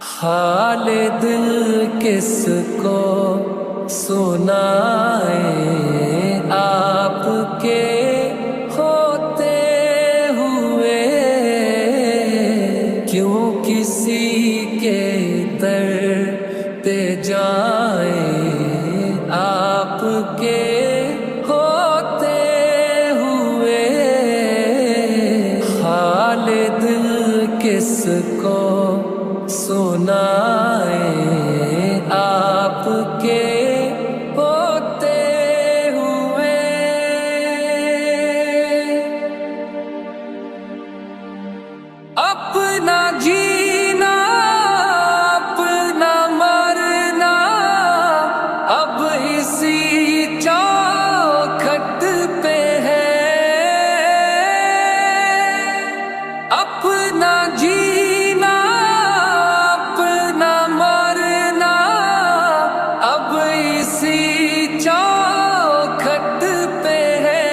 حال دل کس کو سنائے آپ کے ہوتے ہوئے، کیوں کسی کے در پہ جائیں آپ کے ہوتے ہوئے، حال دل کس کو سنائیں آپ کے ہوتے ہوئے۔ اپنا جینا اپنا مرنا اب اسی چوکھٹ پہ ہے، اپنا جینا اپنا مرنا اب اسی چوکھٹ پہ ہے،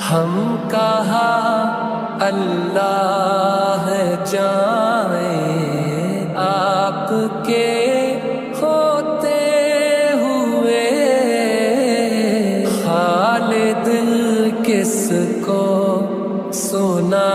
ہم کہاں اللہ جائیں آپ کے ہوتے ہوئے، حال دل کس کو سنا